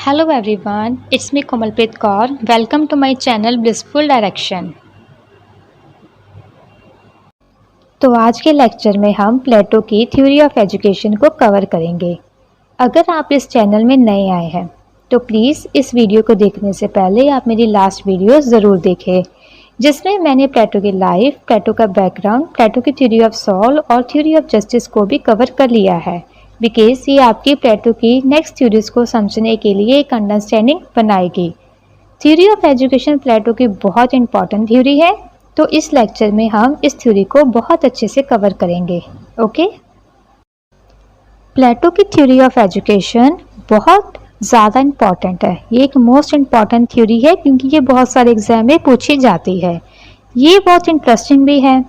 Hello everyone, it's me Komalpreet Kaur. Welcome to my channel Blissful Direction. तो आज के lecture में हम प्लेटो की थ्योरी ऑफ एजुकेशन को कवर करेंगे। अगर आप इस चैनल में नए आए हैं तो प्लीज़ इस वीडियो को देखने से पहले आप मेरी लास्ट वीडियो ज़रूर देखें, जिसमें मैंने प्लेटो की लाइफ, प्लेटो का बैकग्राउंड, प्लेटो की थ्योरी ऑफ सोल और थ्योरी ऑफ जस्टिस को भी कवर कर लिया है, बिकॉज ये आपकी प्लेटो की नेक्स्ट थ्योरीज को समझने के लिए एक अंडरस्टैंडिंग बनाएगी। थ्योरी ऑफ एजुकेशन प्लेटो की बहुत इंपॉर्टेंट थ्योरी है, तो इस लेक्चर में हम इस थ्योरी को बहुत अच्छे से कवर करेंगे। ओके, प्लेटो की थ्योरी ऑफ एजुकेशन बहुत ज़्यादा इम्पॉर्टेंट है। ये एक मोस्ट इम्पॉर्टेंट थ्योरी है क्योंकि ये बहुत सारे एग्जाम में पूछी जाती है। ये बहुत इंटरेस्टिंग भी है।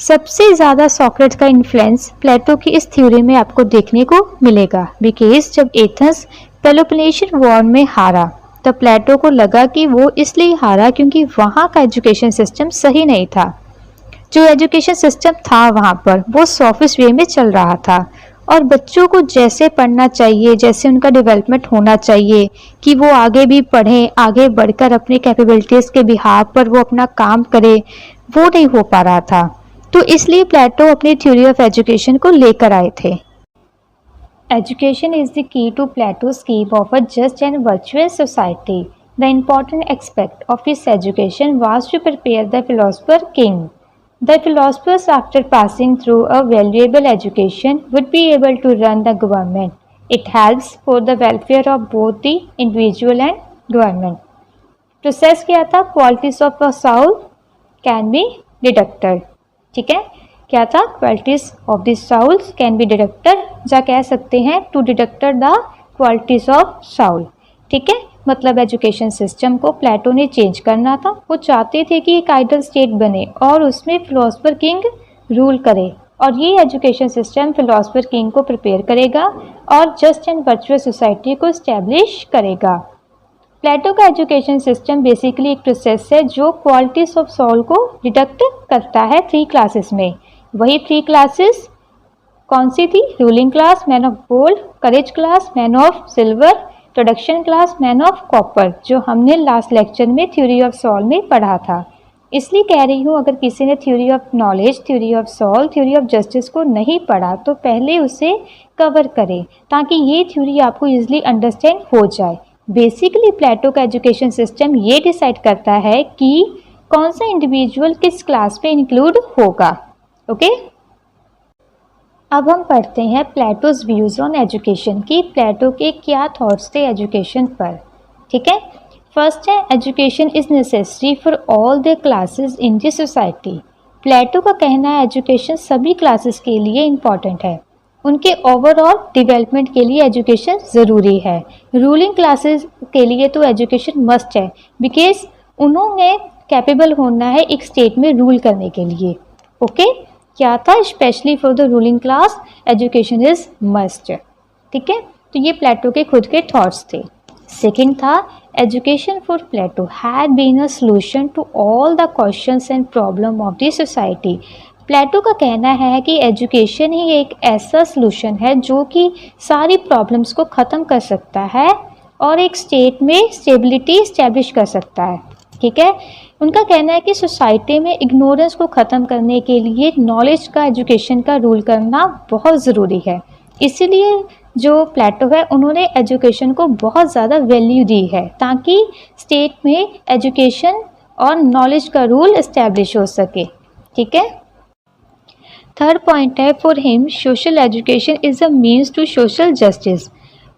सबसे ज़्यादा सॉक्रेट्स का इन्फ्लुएंस प्लेटो की इस थ्योरी में आपको देखने को मिलेगा, बिकॉज जब एथेंस पेलोपोनेशियन वॉर में हारा तब प्लेटो को लगा कि वो इसलिए हारा क्योंकि वहाँ का एजुकेशन सिस्टम सही नहीं था। जो एजुकेशन सिस्टम था वहाँ पर वो सॉफिस्ट वे में चल रहा था और बच्चों को जैसे पढ़ना चाहिए, जैसे उनका डेवलपमेंट होना चाहिए कि वो आगे भी पढ़ें, आगे बढ़कर अपनी कैपेबिलिटीज़ के बिहाफ पर वो अपना काम करे, वो नहीं हो पा रहा था। तो इसलिए प्लेटो अपनी थ्योरी ऑफ एजुकेशन को लेकर आए थे। Education is the key to Plato scheme of a just and virtuous society. The important aspect of this education was to prepare the philosopher king. The philosophers, after passing through a valuable education, would be able to run the government. It helps for the welfare of both the individual and government. Process क्या था? Qualities of a soul can be deducted. ठीक है, क्या था? Qualities of the souls can be deducted, या कह सकते हैं to deducted the qualities of soul. ठीक है, मतलब एजुकेशन सिस्टम को प्लेटो ने चेंज करना था। वो चाहते थे कि एक आइडल स्टेट बने और उसमें फिलोसफर किंग रूल करे, और ये एजुकेशन सिस्टम फिलोसफर किंग को प्रिपेयर करेगा और जस्ट एंड वर्चुअस सोसाइटी को इस्टेब्लिश करेगा। प्लेटो का एजुकेशन सिस्टम बेसिकली एक प्रोसेस है जो क्वालिटीज ऑफ सोल को डिडक्ट करता है 3 क्लासेस में। वही 3 क्लासेस कौन सी थी? Ruling class, man of gold, courage class, man of silver, production class, man of copper, जो हमने लास्ट लेक्चर में थ्योरी ऑफ सोल में पढ़ा था। इसलिए कह रही हूँ, अगर किसी ने theory of knowledge, theory of soul, theory of justice को नहीं पढ़ा तो पहले उसे कवर करें ताकि ये थ्योरी आपको इजीली अंडरस्टैंड हो जाए। बेसिकली प्लेटो का एजुकेशन सिस्टम ये डिसाइड करता है कि कौन सा इंडिविजुअल किस क्लास में इंक्लूड होगा। ओके, अब हम पढ़ते हैं प्लेटोज व्यूज़ ऑन एजुकेशन की प्लेटो के क्या थॉट्स थे एजुकेशन पर। ठीक है, फर्स्ट है education is necessary for all the classes in the society. Plato का कहना है एजुकेशन सभी क्लासेस के लिए इम्पॉर्टेंट है, उनके ओवरऑल डेवलपमेंट के लिए एजुकेशन ज़रूरी है। रूलिंग क्लासेस के लिए तो एजुकेशन मस्ट है, बिकॉज उन्होंने कैपेबल होना है एक स्टेट में रूल करने के लिए। ओके, क्या था? Specially for the ruling class education is must. ठीक है, तो ये प्लेटो के खुद के थॉट्स थे। सेकंड था education for Plato had been a solution to all the questions and problem of the society. Plato का कहना है कि एजुकेशन ही एक ऐसा सॉल्यूशन है जो कि सारी प्रॉब्लम्स को ख़त्म कर सकता है और एक स्टेट में स्टेबिलिटी इस्टेब्लिश कर सकता है। ठीक है, उनका कहना है कि सोसाइटी में इग्नोरेंस को ख़त्म करने के लिए नॉलेज का, एजुकेशन का रूल करना बहुत ज़रूरी है। इसीलिए जो प्लेटो है उन्होंने एजुकेशन को बहुत ज़्यादा वैल्यू दी है ताकि स्टेट में एजुकेशन और नॉलेज का रूल इस्टेब्लिश हो सके। ठीक है, थर्ड पॉइंट है for him social education is a means to social justice.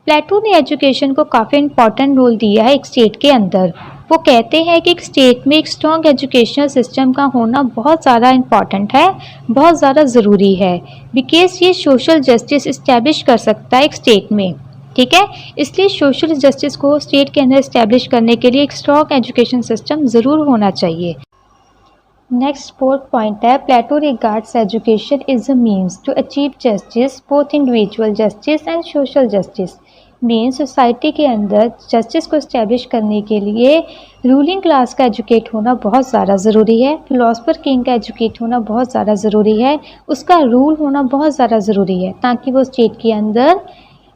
Plato ने एजुकेशन को काफ़ी इम्पॉर्टेंट रोल दिया है एक स्टेट के अंदर। वो कहते हैं कि एक स्टेट में एक स्ट्रॉन्ग एजुकेशनल सिस्टम का होना बहुत ज़्यादा इम्पॉर्टेंट है, बहुत ज़्यादा ज़रूरी है, बिकॉज ये सोशल जस्टिस इस्टेब्लिश कर सकता है एक स्टेट में। ठीक है, इसलिए सोशल जस्टिस को स्टेट के अंदर इस्टेब्लिश करने के लिए एक स्ट्रॉन्ग एजुकेशन सिस्टम ज़रूर होना चाहिए। नेक्स्ट फोर्थ पॉइंट है Plato regards education is a means to achieve justice, both individual justice and social justice. Main society के अंदर जस्टिस को इस्टेब्लिश करने के लिए रूलिंग क्लास का एजुकेट होना बहुत ज़्यादा ज़रूरी है, फिलोसफर किंग का एजुकेट होना बहुत ज़्यादा ज़रूरी है, उसका रूल होना बहुत ज़्यादा ज़रूरी है ताकि वो स्टेट के अंदर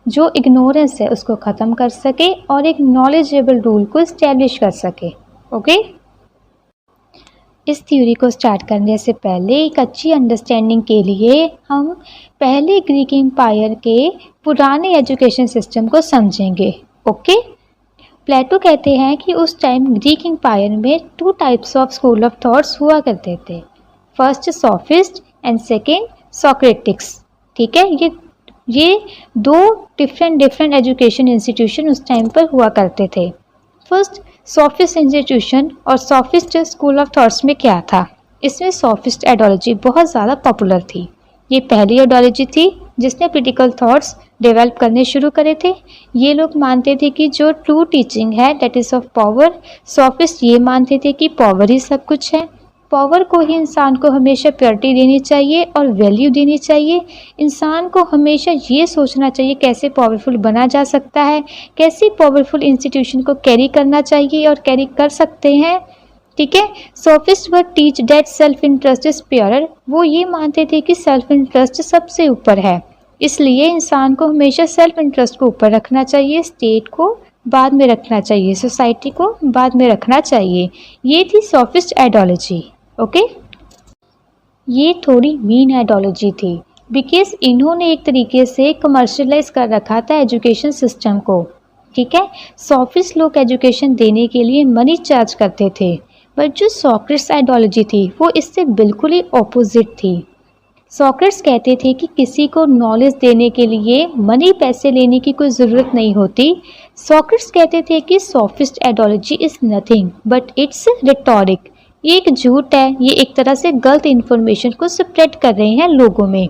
जो इग्नोरेंस है उसको ख़त्म कर सके और एक नॉलेजेबल रूल को इस्टेब्लिश कर सके। ओके, इस थ्योरी को स्टार्ट करने से पहले एक अच्छी अंडरस्टैंडिंग के लिए हम पहले ग्रीक एम्पायर के पुराने एजुकेशन सिस्टम को समझेंगे। ओके, प्लेटो कहते हैं कि उस टाइम ग्रीक एम्पायर में 2 types of school of thoughts हुआ करते थे। First sophist and second Socratics. ठीक है, ये 2 डिफरेंट एजुकेशन इंस्टीट्यूशन उस टाइम पर हुआ करते थे। फर्स्ट सोफिस्ट इंस्टीट्यूशन और सोफिस्ट स्कूल ऑफ थॉट्स में क्या था? इसमें सोफिस्ट आइडियोलॉजी बहुत ज़्यादा पॉपुलर थी। ये पहली आइडियोलॉजी थी जिसने क्रिटिकल थॉट्स डेवलप करने शुरू करे थे। ये लोग मानते थे कि जो ट्रू टीचिंग है that is of power. Sophist ये मानते थे कि पावर ही सब कुछ है, पावर को ही इंसान को हमेशा प्रायोरिटी देनी चाहिए और वैल्यू देनी चाहिए। इंसान को हमेशा ये सोचना चाहिए कैसे पावरफुल बना जा सकता है, कैसे पावरफुल इंस्टीट्यूशन को कैरी करना चाहिए और कैरी कर सकते हैं। ठीक है, sophist were teach that self interest is purer. वो ये मानते थे कि सेल्फ इंटरेस्ट सबसे ऊपर है, इसलिए इंसान को हमेशा सेल्फ इंटरेस्ट को ऊपर रखना चाहिए, स्टेट को बाद में रखना चाहिए, सोसाइटी को बाद में रखना चाहिए। ये थी सोफिस्ट आइडियोलॉजी। ओके, ये थोड़ी मीन आइडियोलॉजी थी बिकॉज इन्होंने एक तरीके से कमर्शलाइज कर रखा था एजुकेशन सिस्टम को। ठीक है, सोफिस्ट लोग एजुकेशन देने के लिए मनी चार्ज करते थे, बट जो सोक्रेट्स आइडियोलॉजी थी वो इससे बिल्कुल ही ऑपोजिट थी। सोक्रेट्स कहते थे कि किसी को नॉलेज देने के लिए मनी पैसे लेने की कोई ज़रूरत नहीं होती। सोक्रेट्स कहते थे कि sophist ideology is nothing but it's rhetoric. ये एक झूठ है, ये एक तरह से गलत इन्फॉर्मेशन को स्प्रेड कर रहे हैं लोगों में।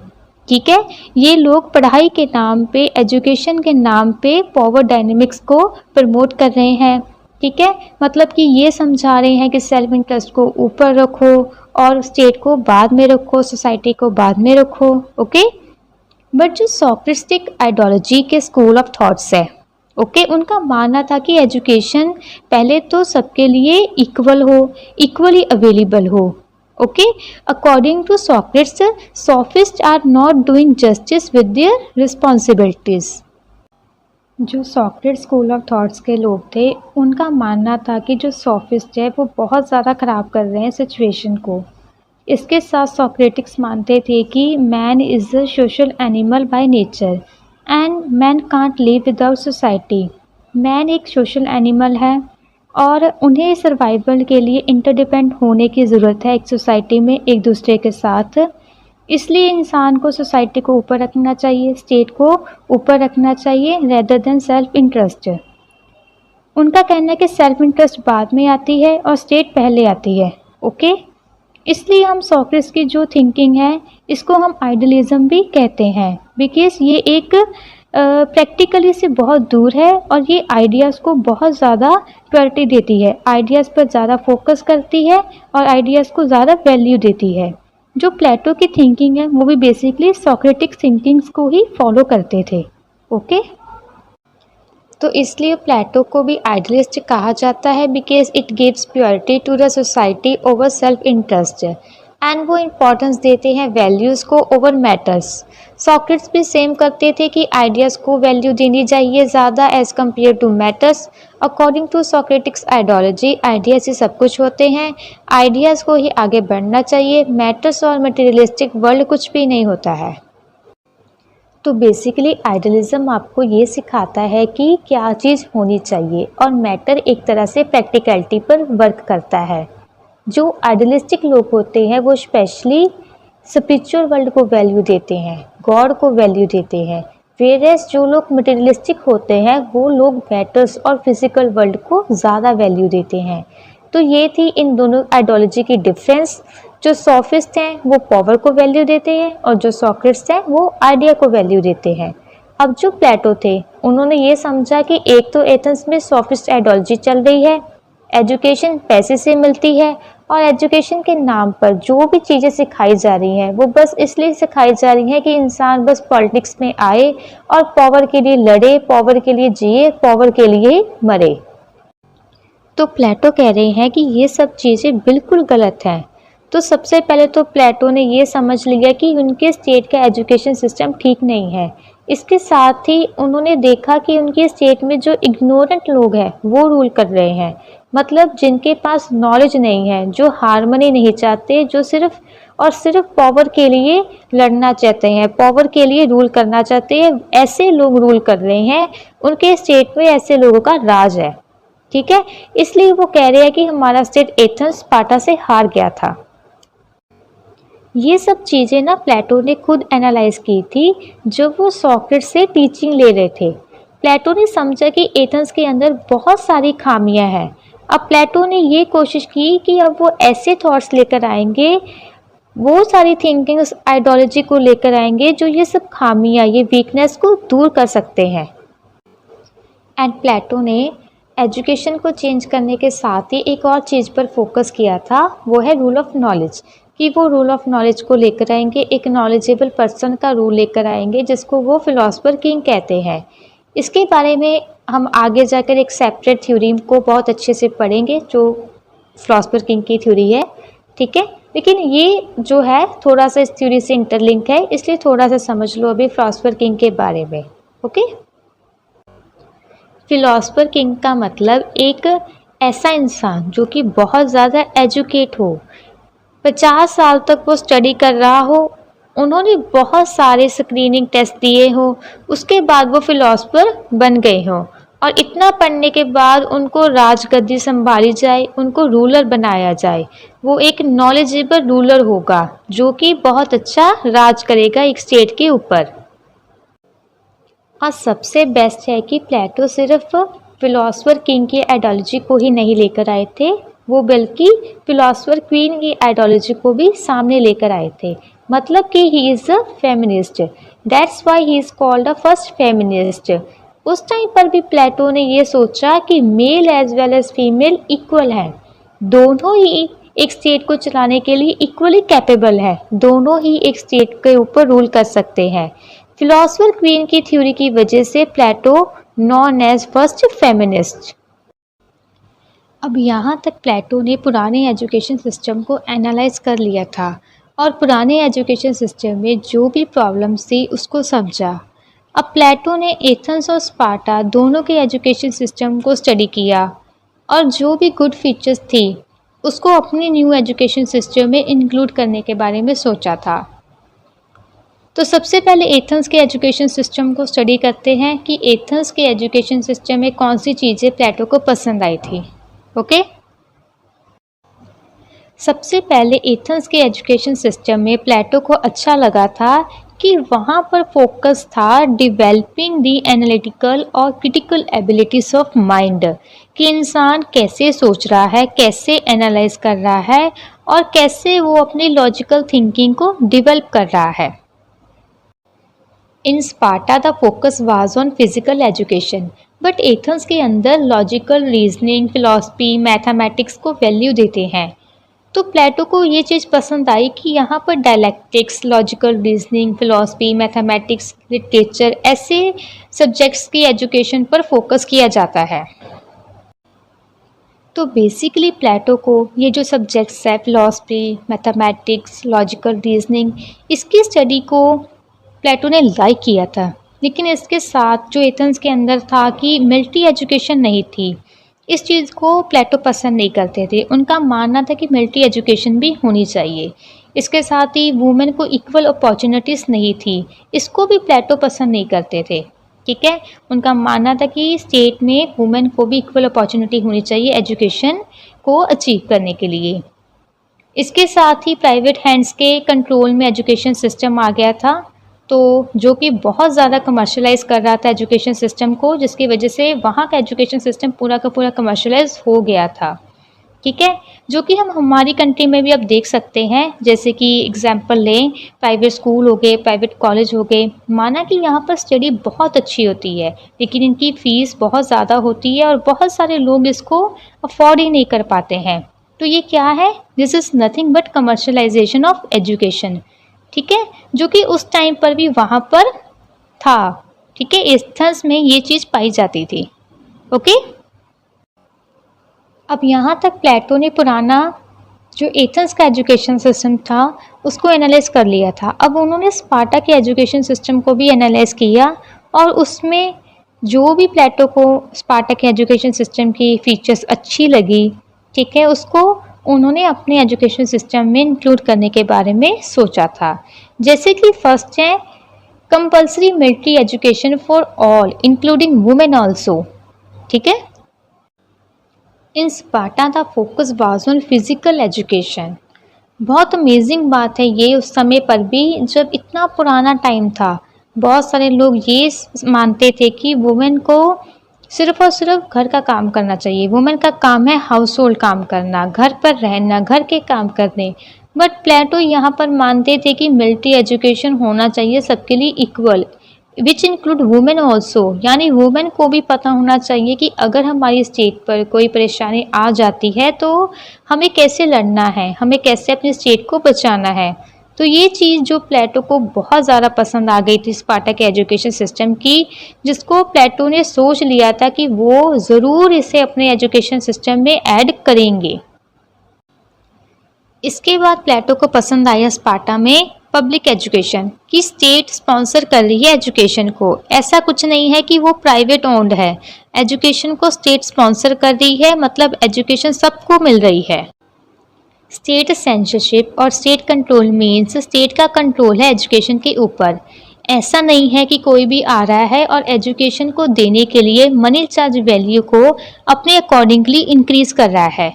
ठीक है, ये लोग पढ़ाई के नाम पे, एजुकेशन के नाम पे पावर डायनेमिक्स को प्रमोट कर रहे हैं। ठीक है, मतलब कि ये समझा रहे हैं कि सेल्फ इंटरेस्ट को ऊपर रखो और स्टेट को बाद में रखो, सोसाइटी को बाद में रखो। ओके, बट जो सोक्रेटिक आइडियोलॉजी के स्कूल ऑफ थॉट्स है, ओके, उनका मानना था कि एजुकेशन पहले तो सबके लिए इक्वल हो, इक्वली अवेलेबल हो। Okay, according to Socrates, sophist are not doing justice with their responsibilities. जो सोक्रेट्स स्कूल ऑफ थॉट्स के लोग थे उनका मानना था कि जो सोफिस्ट है वो बहुत ज़्यादा ख़राब कर रहे हैं सिचुएशन को। इसके साथ सोक्रेटिक्स मानते थे कि man is a social animal by nature and man can't live without society. Man एक सोशल एनिमल है और उन्हें सर्वाइवल के लिए इंटरडिपेंड होने की ज़रूरत है एक सोसाइटी में एक दूसरे के साथ। इसलिए इंसान को सोसाइटी को ऊपर रखना चाहिए, स्टेट को ऊपर रखना चाहिए रेदर देन सेल्फ इंटरेस्ट। उनका कहना है कि सेल्फ इंटरेस्ट बाद में आती है और स्टेट पहले आती है। ओके, इसलिए हम सोक्रेट्स की जो थिंकिंग है इसको हम आइडियलिज्म भी कहते हैं बिकॉज ये एक प्रैक्टिकली से बहुत दूर है और ये आइडियाज़ को बहुत ज़्यादा प्रायोरिटी देती है, आइडियाज़ पर ज़्यादा फोकस करती है और आइडियाज़ को ज़्यादा वैल्यू देती है। जो प्लेटो की थिंकिंग है वो भी बेसिकली सोक्रेटिक थिंकिंग्स को ही फॉलो करते थे। ओके, तो इसलिए प्लेटो को भी आइडियलिस्ट कहा जाता है because it gives purity to the society over self interest and वो इम्पोर्टेंस देते हैं वैल्यूज़ को ओवर मैटर्स। सोक्रेट्स भी सेम करते थे कि आइडियाज़ को वैल्यू देनी चाहिए ज़्यादा as compare to matters. According to Socratics ideology ideas ही सब कुछ होते हैं, आइडियाज़ को ही आगे बढ़ना चाहिए, मैटर्स और मटेरियलिस्टिक वर्ल्ड कुछ भी नहीं होता है। तो बेसिकली आइडियलिज्म आपको ये सिखाता है कि क्या चीज़ होनी चाहिए और मैटर एक तरह से प्रैक्टिकलिटी पर वर्क करता है। जो आइडियलिस्टिक लोग होते हैं वो स्पेशली स्पिरिचुअल वर्ल्ड को वैल्यू देते हैं, गॉड को वैल्यू देते हैं, वेयरएज जो लोग मटेरियलिस्टिक होते हैं वो लोग मैटर्स और फिजिकल वर्ल्ड को ज़्यादा वैल्यू देते हैं। तो ये थी इन दोनों आइडियोलॉजी की डिफरेंस। जो सोफिस्ट हैं वो पावर को वैल्यू देते हैं और जो सोक्रेट्स हैं वो आइडिया को वैल्यू देते हैं। अब जो प्लेटो थे उन्होंने ये समझा कि एक तो एथेंस में सोफिस्ट आइडियोलॉजी चल रही है, एजुकेशन पैसे से मिलती है और एजुकेशन के नाम पर जो भी चीज़ें सिखाई जा रही हैं वो बस इसलिए सिखाई जा रही हैं कि इंसान बस पॉलिटिक्स में आए और पावर के लिए लड़े, पावर के लिए जिए, पावर के लिए मरे। तो प्लेटो कह रहे हैं कि ये सब चीज़ें बिल्कुल गलत हैं। तो सबसे पहले तो प्लेटो ने ये समझ लिया कि उनके स्टेट का एजुकेशन सिस्टम ठीक नहीं है। इसके साथ ही उन्होंने देखा कि उनके स्टेट में जो इग्नोरेंट लोग हैं वो रूल कर रहे हैं, मतलब जिनके पास नॉलेज नहीं है, जो हार्मनी नहीं चाहते, जो सिर्फ और सिर्फ पावर के लिए लड़ना चाहते हैं, पावर के लिए रूल करना चाहते हैं, ऐसे लोग रूल कर रहे हैं, उनके स्टेट में ऐसे लोगों का राज है। ठीक है, इसलिए वो कह रहे हैं कि हमारा स्टेट एथेंस स्पार्टा से हार गया था। ये सब चीज़ें ना प्लेटो ने खुद एनालाइज की थी जब वो सॉक्रेट से टीचिंग ले रहे थे। प्लेटो ने समझा कि एथेंस के अंदर बहुत सारी खामियां हैं। अब प्लेटो ने ये कोशिश की कि अब वो ऐसे थॉट्स लेकर आएंगे, वो सारी थिंकिंग्स आइडियोलॉजी को लेकर आएंगे जो ये सब खामियां, ये वीकनेस को दूर कर सकते हैं। एंड प्लेटो ने एजुकेशन को चेंज करने के साथ ही एक और चीज़ पर फोकस किया था, वो है रूल ऑफ नॉलेज, कि वो रूल ऑफ नॉलेज को लेकर आएंगे, एक नॉलेजेबल पर्सन का रूल लेकर आएंगे जिसको वो फिलोसफर किंग कहते हैं। इसके बारे में हम आगे जाकर एक सेपरेट थ्योरी को बहुत अच्छे से पढ़ेंगे जो फिलोसफर किंग की थ्योरी है। ठीक है, लेकिन ये जो है थोड़ा सा इस थ्योरी से इंटरलिंक है, इसलिए थोड़ा सा समझ लो अभी फिलोसफर किंग के बारे में। ओके, फिलोसफर किंग का मतलब एक ऐसा इंसान जो कि बहुत ज़्यादा एजुकेट हो, 50 साल तक वो स्टडी कर रहा हो, उन्होंने बहुत सारे स्क्रीनिंग टेस्ट दिए हो, उसके बाद वो फिलोसफर बन गए हो, और इतना पढ़ने के बाद उनको राजगद्दी संभाली जाए, उनको रूलर बनाया जाए। वो एक नॉलेजेबल रूलर होगा जो कि बहुत अच्छा राज करेगा एक स्टेट के ऊपर। और सबसे बेस्ट है कि प्लेटो सिर्फ फिलोसफर किंग की आइडियोलॉजी को ही नहीं लेकर आए थे, वो बल्कि फिलोसफर क्वीन की आइडियोलॉजी को भी सामने लेकर आए थे। मतलब कि he is a feminist, that's why he is called a first feminist. उस टाइम पर भी प्लेटो ने ये सोचा कि male as well as female equal हैं, दोनों ही एक स्टेट को चलाने के लिए इक्वली कैपेबल है, दोनों ही एक स्टेट के ऊपर रूल कर सकते हैं। फिलोसफर क्वीन की थ्योरी की वजह से प्लेटो नॉन एज फर्स्ट फेमिनिस्ट। अब यहाँ तक प्लेटो ने पुराने एजुकेशन सिस्टम को एनालाइज कर लिया था और पुराने एजुकेशन सिस्टम में जो भी प्रॉब्लम्स थी उसको समझा। अब प्लेटो ने एथेंस और स्पार्टा दोनों के एजुकेशन सिस्टम को स्टडी किया और जो भी गुड फीचर्स थी उसको अपने न्यू एजुकेशन सिस्टम में इंक्लूड करने के बारे में सोचा था। तो सबसे पहले एथेंस के एजुकेशन सिस्टम को स्टडी करते हैं कि एथेंस के एजुकेशन सिस्टम में कौन सी चीज़ें प्लेटो को पसंद आई थी। ओके, सबसे पहले एथेंस के एजुकेशन सिस्टम में प्लेटो को अच्छा लगा था कि वहाँ पर फोकस था डिवेलपिंग द एनालिटिकल और क्रिटिकल एबिलिटीज ऑफ माइंड, कि इंसान कैसे सोच रहा है, कैसे एनालाइज कर रहा है और कैसे वो अपनी लॉजिकल थिंकिंग को डिवेल्प कर रहा है। In Sparta the focus was on physical education, but Athens के अंदर लॉजिकल रीजनिंग, फिलॉसफी, मैथमेटिक्स को वैल्यू देते हैं। तो प्लेटो को ये चीज़ पसंद आई कि यहाँ पर dialectics, logical reasoning, philosophy, mathematics, literature ऐसे सब्जेक्ट्स की एजुकेशन पर फोकस किया जाता है। तो बेसिकली प्लेटो को ये जो सब्जेक्ट्स है फिलॉसफी, मैथमेटिक्स, लॉजिकल रीजनिंग, इसकी स्टडी को प्लेटो ने लाइक किया था। लेकिन इसके साथ जो एथेंस के अंदर था कि मिलिट्री एजुकेशन नहीं थी, इस चीज़ को प्लेटो पसंद नहीं करते थे। उनका मानना था कि मिलिट्री एजुकेशन भी होनी चाहिए। इसके साथ ही वुमेन को इक्वल अपॉर्चुनिटीज़ नहीं थी, इसको भी प्लेटो पसंद नहीं करते थे। ठीक है, उनका मानना था कि स्टेट में वुमेन को भी इक्वल अपॉर्चुनिटी होनी चाहिए एजुकेशन को अचीव करने के लिए। इसके साथ ही प्राइवेट हैंड्स के कंट्रोल में एजुकेशन सिस्टम आ गया था, तो जो कि बहुत ज़्यादा कमर्शलाइज कर रहा था एजुकेशन सिस्टम को, जिसकी वजह से वहाँ का एजुकेशन सिस्टम पूरा का पूरा कमर्शलाइज हो गया था। ठीक है, जो कि हम हमारी कंट्री में भी अब देख सकते हैं। जैसे कि एग्जांपल लें, प्राइवेट स्कूल हो गए, प्राइवेट कॉलेज हो गए, माना कि यहाँ पर स्टडी बहुत अच्छी होती है लेकिन इनकी फ़ीस बहुत ज़्यादा होती है और बहुत सारे लोग इसको अफोर्ड ही नहीं कर पाते हैं। तो ये क्या है? This is nothing but commercialisation of education. ठीक है, जो कि उस टाइम पर भी वहाँ पर था। ठीक है, एथेंस में ये चीज़ पाई जाती थी। ओके, अब यहाँ तक प्लेटो ने पुराना जो एथेंस का एजुकेशन सिस्टम था उसको एनालाइज कर लिया था। अब उन्होंने स्पार्टा के एजुकेशन सिस्टम को भी एनालाइज किया और उसमें जो भी प्लेटो को स्पार्टा के एजुकेशन सिस्टम की फीचर्स अच्छी लगी, ठीक है, उसको उन्होंने अपने एजुकेशन सिस्टम में इंक्लूड करने के बारे में सोचा था। जैसे कि फर्स्ट है compulsory military education for all including women also, ठीक है। In Sparta the focus was on physical education. बहुत अमेजिंग बात है ये, उस समय पर भी जब इतना पुराना टाइम था, बहुत सारे लोग ये मानते थे कि वुमेन को सिर्फ और सिर्फ घर का काम करना चाहिए। वुमेन का काम है हाउस होल्ड काम करना, घर पर रहना, घर के काम करने। बट प्लेटो यहाँ पर मानते थे कि मिलिट्री एजुकेशन होना चाहिए सबके लिए equal, which include women also, यानी वुमेन को भी पता होना चाहिए कि अगर हमारी स्टेट पर कोई परेशानी आ जाती है तो हमें कैसे लड़ना है, हमें कैसे अपनी स्टेट को बचाना है। तो ये चीज़ जो प्लेटो को बहुत ज़्यादा पसंद आ गई थी स्पार्टा के एजुकेशन सिस्टम की, जिसको प्लेटो ने सोच लिया था कि वो ज़रूर इसे अपने एजुकेशन सिस्टम में ऐड करेंगे। इसके बाद प्लेटो को पसंद आया स्पार्टा में पब्लिक एजुकेशन, कि स्टेट स्पॉन्सर कर रही है एजुकेशन को, ऐसा कुछ नहीं है कि वो प्राइवेट ओन्ड है। एजुकेशन को स्टेट स्पॉन्सर कर रही है, मतलब एजुकेशन सबको मिल रही है। स्टेट सेंसरशिप और स्टेट कंट्रोल मीन्स स्टेट का कंट्रोल है एजुकेशन के ऊपर। ऐसा नहीं है कि कोई भी आ रहा है और एजुकेशन को देने के लिए मनी चार्ज वैल्यू को अपने अकॉर्डिंगली इंक्रीज कर रहा है,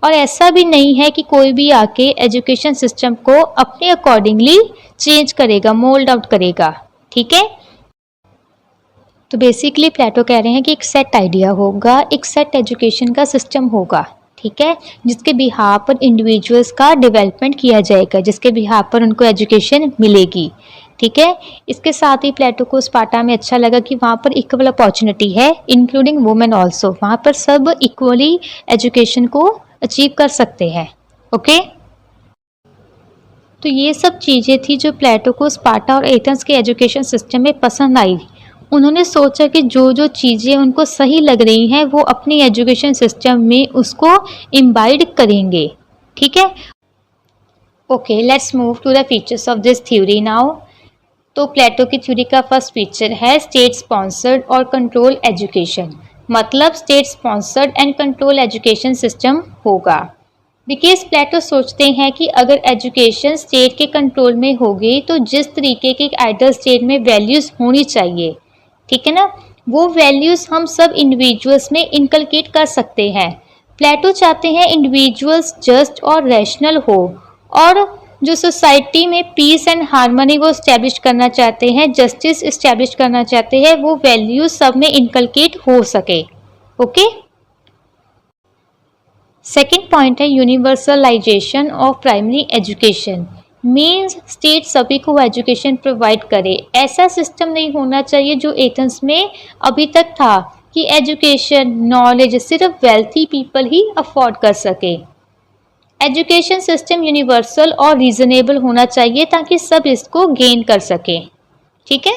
और ऐसा भी नहीं है कि कोई भी आके एजुकेशन सिस्टम को अपने अकॉर्डिंगली चेंज करेगा, मोल्ड आउट करेगा, ठीक है। तो बेसिकली प्लेटो कह रहे हैं कि एक सेट आइडिया होगा, एक सेट एजुकेशन का सिस्टम होगा, ठीक है, जिसके बिहार पर इंडिविजुअल्स का डेवलपमेंट किया जाएगा, जिसके बिहार पर उनको एजुकेशन मिलेगी, ठीक है। इसके साथ ही प्लेटो को स्पार्टा में अच्छा लगा कि वहाँ पर इक्वल अपॉर्चुनिटी है इंक्लूडिंग वुमेन ऑल्सो, वहाँ पर सब इक्वली एजुकेशन को अचीव कर सकते हैं, ओके। तो ये सब चीज़ें थी जो प्लेटो को स्पार्टा और एथेंस के एजुकेशन सिस्टम में पसंद आई। उन्होंने सोचा कि जो जो चीज़ें उनको सही लग रही हैं वो अपनी एजुकेशन सिस्टम में उसको इम्बाइड करेंगे, ठीक है। Okay, let's move to the features of this theory now. तो प्लेटो की थ्योरी का फर्स्ट फीचर है स्टेट स्पॉन्सर्ड और कंट्रोल एजुकेशन, मतलब state sponsored and control education system होगा। बिकॉज प्लेटो सोचते हैं कि अगर एजुकेशन स्टेट के कंट्रोल में होगी तो जिस तरीके की आइडियल स्टेट में वैल्यूज़ होनी चाहिए, ठीक है ना, वो वैल्यूज़ हम सब इंडिविजुअल्स में इनकलकेट कर सकते हैं। प्लेटो चाहते हैं इंडिविजुअल्स जस्ट और रैशनल हो, और जो सोसाइटी में पीस एंड हार्मनी वो इस्टेब्लिश करना चाहते हैं, जस्टिस इस्टेब्लिश करना चाहते हैं, वो वैल्यूज सब में इनकलकेट हो सके, ओके। सेकंड पॉइंट है universalization of primary education, means state सभी को एजुकेशन प्रोवाइड करे। ऐसा सिस्टम नहीं होना चाहिए जो एथेंस में अभी तक था कि एजुकेशन नॉलेज सिर्फ वेल्थी पीपल ही अफोर्ड कर सके। एजुकेशन सिस्टम यूनिवर्सल और रीजनेबल होना चाहिए ताकि सब इसको गेन कर सके, ठीक है।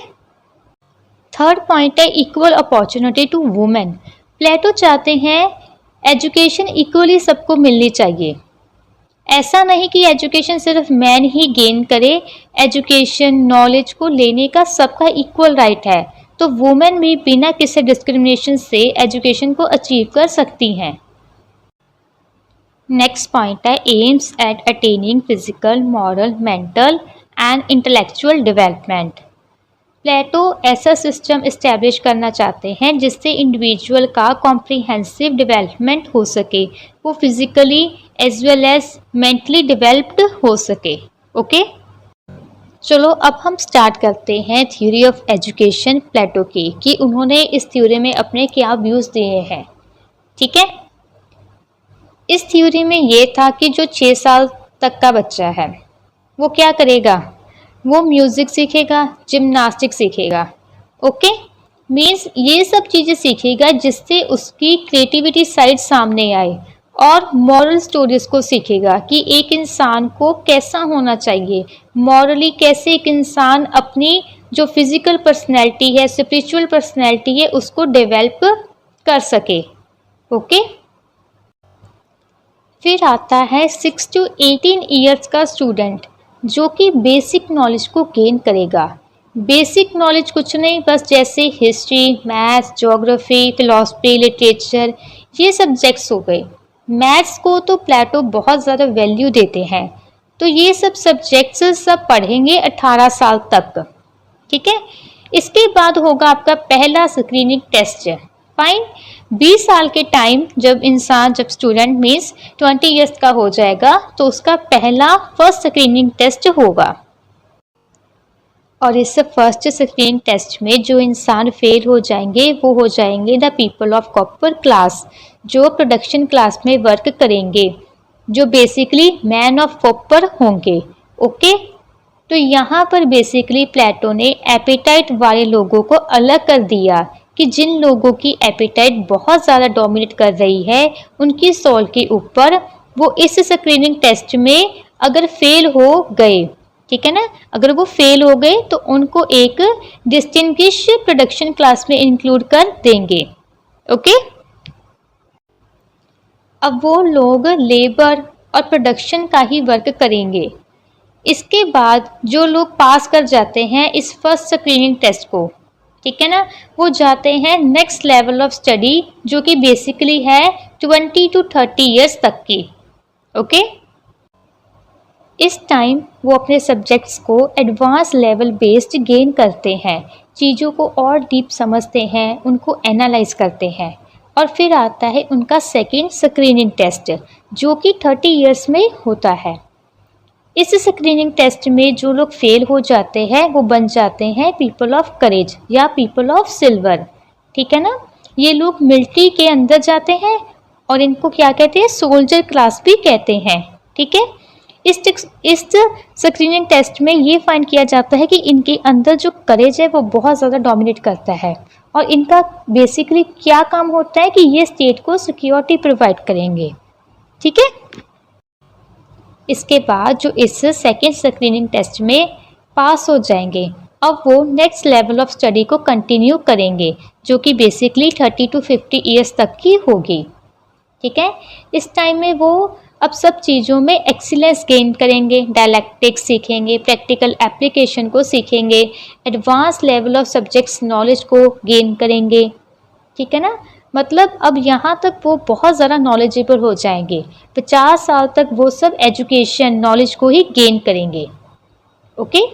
थर्ड पॉइंट है इक्वल अपॉर्चुनिटी टू वुमेन। प्लेटो चाहते हैं एजुकेशन इक्वली सबको मिलनी चाहिए। ऐसा नहीं कि एजुकेशन सिर्फ मैन ही गेन करे, एजुकेशन नॉलेज को लेने का सबका इक्वल राइट है, तो वुमेन भी बिना किसी डिस्क्रिमिनेशन से एजुकेशन को अचीव कर सकती हैं। नेक्स्ट पॉइंट है aims at attaining physical, moral, mental and intellectual development. Plato ऐसा सिस्टम इस्टेब्लिश करना चाहते हैं जिससे इंडिविजुअल का कॉम्प्रिहेंसिव डेवलपमेंट हो सके, वो physically as well as mentally developed हो सके, ओके। चलो अब हम स्टार्ट करते हैं थ्योरी ऑफ एजुकेशन प्लेटो की, कि उन्होंने इस थ्योरी में अपने क्या व्यूज़ दिए हैं, ठीक है। इस थ्योरी में ये था कि जो 6 साल तक का बच्चा है वो क्या करेगा, वो म्यूज़िक सीखेगा, जिम्नास्टिक सीखेगा, ओके। मीन्स ये सब चीज़ें सीखेगा जिससे उसकी क्रिएटिविटी साइड सामने आए, और मॉरल स्टोरीज को सीखेगा कि एक इंसान को कैसा होना चाहिए, मॉरली कैसे एक इंसान अपनी जो फिजिकल पर्सनैलिटी है, स्पिरिचुअल पर्सनैलिटी है, उसको डेवलप कर सके, ओके। फिर आता है 6 to 18 ईयर्स का स्टूडेंट जो कि बेसिक नॉलेज को गेन करेगा। बेसिक नॉलेज कुछ नहीं, बस जैसे history, maths, geography, philosophy, literature, ये सब्जेक्ट्स हो गए। मैथ्स को तो प्लेटो बहुत ज़्यादा वैल्यू देते हैं, तो ये सब सब्जेक्ट्स सब पढ़ेंगे 18 साल तक। ठीक है। इसके बाद होगा आपका पहला स्क्रीनिंग टेस्ट। फाइन। 20 साल के टाइम जब स्टूडेंट मीन्स 20 ईयर्स का हो जाएगा तो उसका पहला फर्स्ट स्क्रीनिंग टेस्ट होगा। और इस फर्स्ट स्क्रीनिंग टेस्ट में जो इंसान फेल हो जाएंगे वो हो जाएंगे the people of copper class, जो प्रोडक्शन क्लास में वर्क करेंगे, जो बेसिकली मैन ऑफ कॉपर होंगे। ओके। तो यहाँ पर बेसिकली प्लेटो ने एपेटाइट वाले लोगों को अलग कर दिया कि जिन लोगों की एपेटाइट बहुत ज़्यादा डोमिनेट कर रही है उनकी सोल के ऊपर, वो इस स्क्रीनिंग टेस्ट में अगर फेल हो गए, ठीक है ना, अगर वो फेल हो गए तो उनको एक डिस्टिंग्विश प्रोडक्शन क्लास में इंक्लूड कर देंगे। ओके। अब वो लोग लेबर और प्रोडक्शन का ही वर्क करेंगे। इसके बाद जो लोग पास कर जाते हैं इस फर्स्ट स्क्रीनिंग टेस्ट को, ठीक है ना, वो जाते हैं नेक्स्ट लेवल ऑफ स्टडी जो कि बेसिकली है 20 to 30 ईयर्स तक की। ओके। इस टाइम वो अपने सब्जेक्ट्स को एडवांस लेवल बेस्ड गेन करते हैं, चीज़ों को और डीप समझते हैं, उनको एनालाइज करते हैं। और फिर आता है उनका सेकेंड स्क्रीनिंग टेस्ट जो कि 30 ईयर्स में होता है। इस स्क्रीनिंग टेस्ट में जो लोग फेल हो जाते हैं वो बन जाते हैं पीपल ऑफ करेज या पीपल ऑफ सिल्वर। ठीक है ना। ये लोग मिलिट्री के अंदर जाते हैं और इनको क्या कहते हैं, सोल्जर क्लास भी कहते हैं। ठीक है। इस स्क्रीनिंग टेस्ट में ये फाइंड किया जाता है कि इनके अंदर जो करेज है वो बहुत ज़्यादा डोमिनेट करता है और इनका बेसिकली क्या काम होता है कि ये स्टेट को सिक्योरिटी प्रोवाइड करेंगे। ठीक है। इसके बाद जो इस सेकेंड स्क्रीनिंग टेस्ट में पास हो जाएंगे अब वो नेक्स्ट लेवल ऑफ स्टडी को कंटिन्यू करेंगे जो कि बेसिकली 30 to 50 ईयर्स तक की होगी। ठीक है। इस टाइम में वो अब सब चीज़ों में एक्सीलेंस गेन करेंगे, डायलैक्टिक्स सीखेंगे, प्रैक्टिकल एप्लीकेशन को सीखेंगे, advance level of subjects knowledge को गेन करेंगे। ठीक है ना। मतलब अब यहाँ तक वो बहुत ज़्यादा नॉलेजेबल हो जाएंगे। 50 साल तक वो सब एजुकेशन नॉलेज को ही गेन करेंगे। ओके।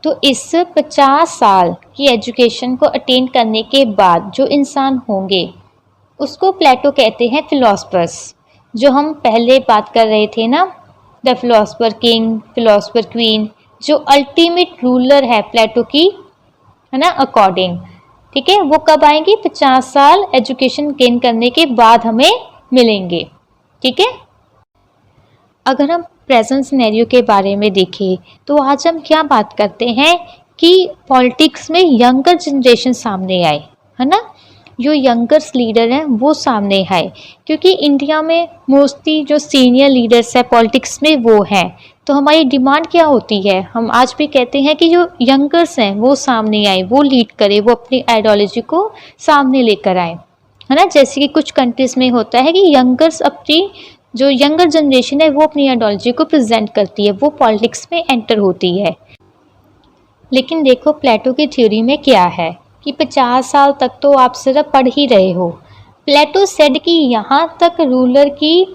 तो इस 50 साल की एजुकेशन को अटेन करने के बाद जो इंसान होंगे उसको प्लेटो कहते हैं फिलोसफर्स, जो हम पहले बात कर रहे थे ना, the philosopher king, philosopher queen, जो अल्टीमेट रूलर है प्लेटो की, है ना, अकॉर्डिंग। ठीक है। वो कब आएंगे, 50 साल एजुकेशन गेन करने के बाद हमें मिलेंगे। ठीक है। अगर हम प्रेजेंट सिनेरियो के बारे में देखें तो आज हम क्या बात करते हैं कि पॉलिटिक्स में यंगर जनरेशन सामने आए, है ना, जो यंगर्स लीडर हैं वो सामने आए, क्योंकि इंडिया में मोस्टली जो सीनियर लीडर्स हैं पॉलिटिक्स में वो हैं। तो हमारी डिमांड क्या होती है, हम आज भी कहते हैं कि जो यंगर्स हैं वो सामने आए, वो लीड करे, वो अपनी आइडियोलॉजी को सामने लेकर आए, है ना। जैसे कि कुछ कंट्रीज़ में होता है कि यंगर्स अपनी जो यंगर जनरेशन है वो अपनी आइडियोलॉजी को प्रेजेंट करती है, वो पॉलिटिक्स में एंटर होती है। लेकिन देखो प्लेटो की थ्योरी में क्या है कि 50 साल तक तो आप सिर्फ पढ़ ही रहे हो। प्लेटो सेड कि यहाँ तक रूलर की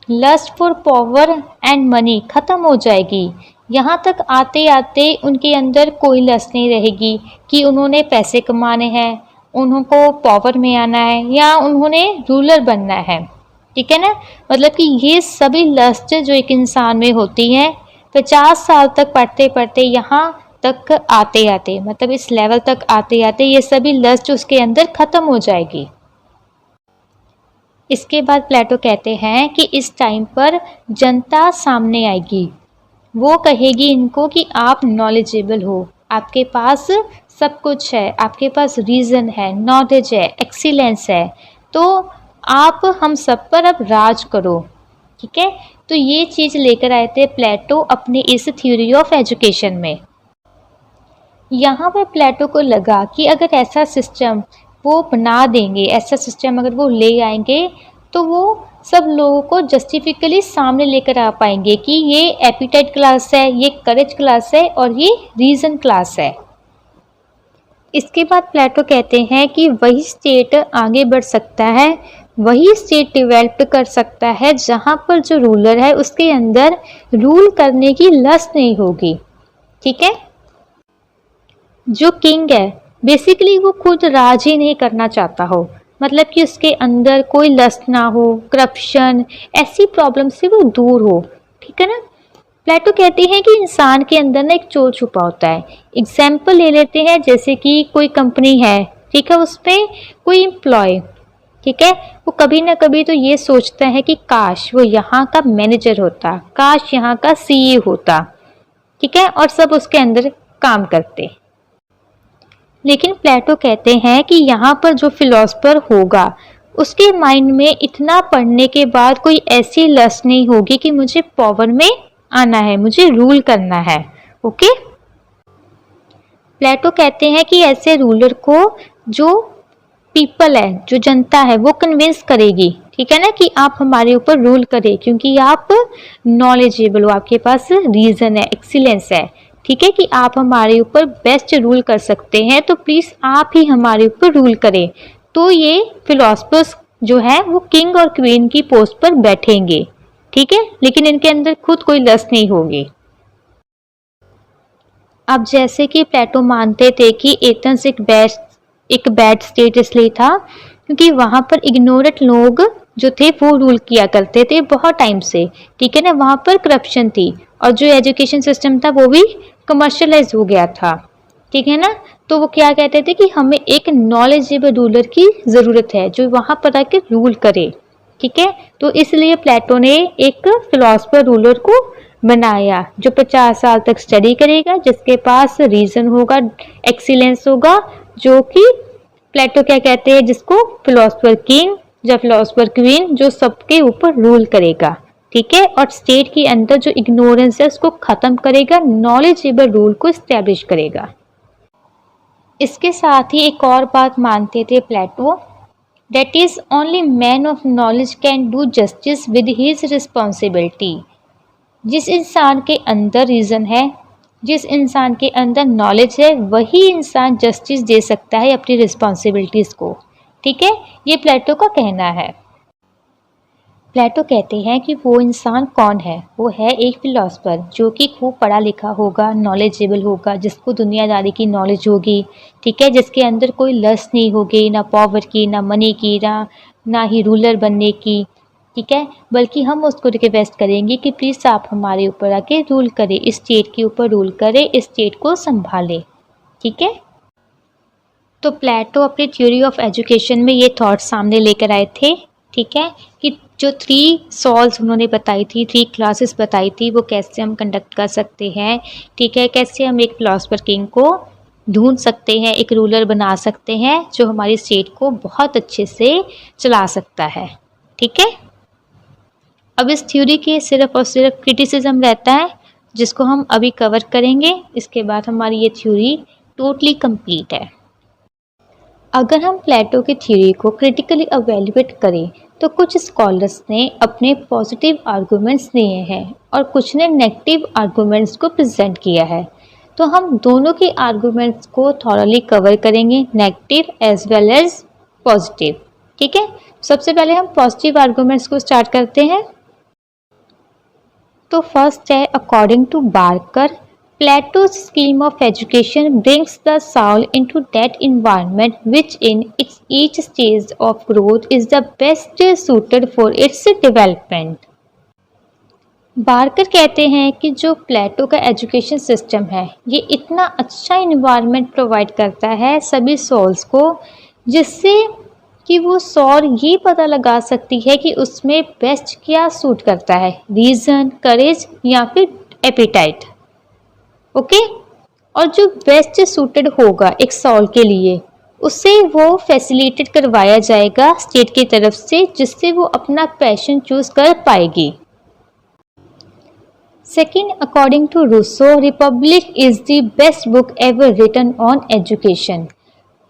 lust for power and money ख़त्म हो जाएगी। यहाँ तक आते आते उनके अंदर कोई लस्ट नहीं रहेगी कि उन्होंने पैसे कमाने हैं, उनको पावर में आना है या उन्होंने रूलर बनना है। ठीक है ना। मतलब कि ये सभी लस्ट जो एक इंसान में होती हैं 50 साल तक पढ़ते पढ़ते यहाँ तक आते आते, मतलब इस लेवल तक आते आते ये सभी लस्ट उसके अंदर ख़त्म हो जाएगी। इसके बाद प्लेटो कहते हैं कि इस टाइम पर जनता सामने आएगी, वो कहेगी इनको कि आप नॉलेजेबल हो, आपके पास सब कुछ है, आपके पास रीज़न है, नॉलेज है, एक्सीलेंस है, तो आप हम सब पर अब राज करो। ठीक है। तो ये चीज़ लेकर आए थे प्लेटो अपनी इस थ्योरी ऑफ एजुकेशन में। यहाँ पर प्लेटो को लगा कि अगर ऐसा सिस्टम वो बना देंगे, ऐसा सिस्टम अगर वो ले आएंगे तो वो सब लोगों को जस्टिफिकली सामने लेकर आ पाएंगे कि ये एपिटाइट क्लास है, ये करेज क्लास है और ये रीजन क्लास है। इसके बाद प्लेटो कहते हैं कि वही स्टेट आगे बढ़ सकता है, वही स्टेट डेवलप कर सकता है जहां पर जो रूलर है उसके अंदर रूल करने की लस्ट नहीं होगी। ठीक है, जो किंग है बेसिकली वो खुद राज ही नहीं करना चाहता हो, मतलब कि उसके अंदर कोई लस्ट ना हो, करप्शन, ऐसी प्रॉब्लम से वो दूर हो। ठीक है ना। प्लेटो कहते हैं कि इंसान के अंदर ना एक चोर छुपा होता है। एग्जाम्पल ले लेते हैं, जैसे कि कोई कंपनी है, ठीक है, उसमें कोई एम्प्लॉय, ठीक है, वो कभी ना कभी तो ये सोचता है कि काश वो यहाँ का मैनेजर होता, काश यहाँ का सीईओ होता, ठीक है, और सब उसके अंदर काम करते। लेकिन प्लेटो कहते हैं कि यहाँ पर जो फिलोसफर होगा उसके माइंड में इतना पढ़ने के बाद कोई ऐसी लस्ट नहीं होगी कि मुझे पावर में आना है, मुझे रूल करना है। ओके, प्लेटो कहते हैं कि ऐसे रूलर को जो पीपल है, जो जनता है, वो कन्विंस करेगी, ठीक है ना, कि आप हमारे ऊपर रूल करें क्योंकि आप नॉलेजेबल हो, आपके पास रीजन है, एक्सीलेंस है, ठीक है, कि आप हमारे ऊपर बेस्ट रूल कर सकते हैं, तो प्लीज आप ही हमारे ऊपर रूल करें। तो ये फिलोसफर्स जो है वो किंग और क्वीन की पोस्ट पर बैठेंगे, ठीक है, लेकिन इनके अंदर खुद कोई लस्ट नहीं होगी। अब जैसे कि प्लेटो मानते थे कि एथेंस एक बैड स्टेट इसलिए था क्योंकि वहां पर इग्नोरेंट लोग जो थे वो रूल किया करते थे बहुत टाइम से, ठीक है ना, वहां पर करप्शन थी और जो एजुकेशन सिस्टम था वो भी कमर्शियलाइज हो गया था, ठीक है ना। तो वो क्या कहते थे कि हमें एक नॉलेजेबल रूलर की ज़रूरत है जो वहां पर आके रूल करे, ठीक है। तो इसलिए प्लेटो ने एक फिलोसफर रूलर को बनाया जो 50 साल तक स्टडी करेगा, जिसके पास रीजन होगा, एक्सीलेंस होगा, जो कि प्लेटो क्या कहते हैं, जिसको फिलोसफर किंग या फिलोसफर क्वीन, जो सबके ऊपर रूल करेगा, ठीक है, और स्टेट के अंदर जो इग्नोरेंस है उसको खत्म करेगा, नॉलेजेबल रूल को स्टैब्लिश करेगा। इसके साथ ही एक और बात मानते थे Plato, that is only man of knowledge can do justice with his responsibility. जिस इंसान के अंदर रीजन है, जिस इंसान के अंदर नॉलेज है, वही इंसान जस्टिस दे सकता है अपनी रिस्पॉन्सिबिलिटीज को, ठीक है, ये प्लेटो का कहना है। प्लेटो कहते हैं कि वो इंसान कौन है, वो है एक फिलोसफर जो कि खूब पढ़ा लिखा होगा, नॉलेजेबल होगा, जिसको दुनियादारी की नॉलेज होगी, ठीक है, जिसके अंदर कोई लस्ट नहीं होगी, ना पावर की, ना मनी की, ना ही रूलर बनने की, ठीक है, बल्कि हम उसको रिक्वेस्ट करेंगे कि प्लीज़ आप हमारे ऊपर आके रूल करें, इस स्टेट के ऊपर रूल करें, इस स्टेट को संभालें, ठीक है। तो प्लेटो अपनी थ्योरी ऑफ एजुकेशन में ये थॉट्स सामने लेकर आए थे, ठीक है, कि जो 3 सॉल्स उन्होंने बताई थी, 3 क्लासेस बताई थी, वो कैसे हम कंडक्ट कर सकते हैं, ठीक है, कैसे हम एक फिलोसफर किंग को ढूंढ सकते हैं, एक रूलर बना सकते हैं जो हमारी स्टेट को बहुत अच्छे से चला सकता है, ठीक है। अब इस थ्योरी के सिर्फ और सिर्फ क्रिटिसिज्म रहता है जिसको हम अभी कवर करेंगे, इसके बाद हमारी ये थ्योरी टोटली कंप्लीट है। अगर हम प्लेटो की थ्योरी को क्रिटिकली एवेल्युएट करें तो कुछ स्कॉलर्स ने अपने पॉजिटिव आर्गूमेंट्स दिए हैं और कुछ ने नेगेटिव आर्गूमेंट्स को प्रेजेंट किया है। तो हम दोनों के आर्गूमेंट्स को थॉरली कवर करेंगे, negative as well as positive, ठीक है। सबसे पहले हम पॉजिटिव आर्गूमेंट्स को स्टार्ट करते हैं। तो फर्स्ट है, according to Barker, Plato's scheme of education brings the soul into that environment which in its each stage of growth is the best suited for its development. Barker कहते हैं कि जो प्लेटो का एजुकेशन सिस्टम है ये इतना अच्छा इन्वायरमेंट प्रोवाइड करता है सभी सोल्स को, जिससे कि वो सोल ये पता लगा सकती है कि उसमें बेस्ट क्या सूट करता है, रीज़न, करेज या फिर एपिटाइट, ओके। और जो बेस्ट सूटेड होगा एक सोल के लिए उससे वो फैसिलिटेट करवाया जाएगा स्टेट की तरफ से, जिससे वो अपना पैशन चूज कर पाएगी। Second, according to Rousseau, Republic is the best book ever written on education.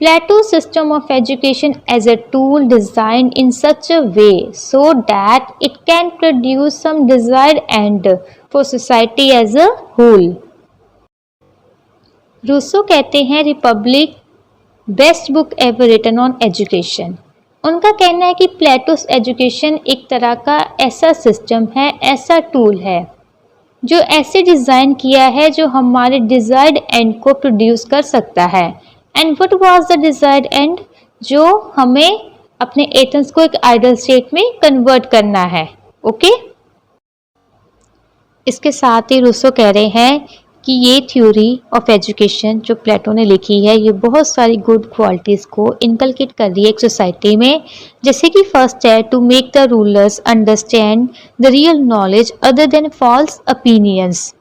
Plato's system of education as a tool designed in such a way so that it can produce some desired end for society as a whole. Rousseau कहते हैं Republic best book ever written on education. उनका कहना है कि plateaus education एक तरह का ऐसा सिस्टम है, ऐसा टूल है जो ऐसे डिज़ाइन किया है जो हमारे डिज़ायर्ड एंड को प्रोड्यूस कर सकता है। And what was the desired and? जो हमें अपने एटम्स को एक आइडियल स्टेट में कन्वर्ट करना है। ओके, इसके साथ ही रूसो कह रहे हैं कि ये थ्योरी ऑफ एजुकेशन जो प्लेटो ने लिखी है ये बहुत सारी गुड क्वालिटीज़ को इनकलकेट कर रही है एक सोसाइटी में। जैसे कि फर्स्ट है to make the rulers understand the real knowledge other than false opinions.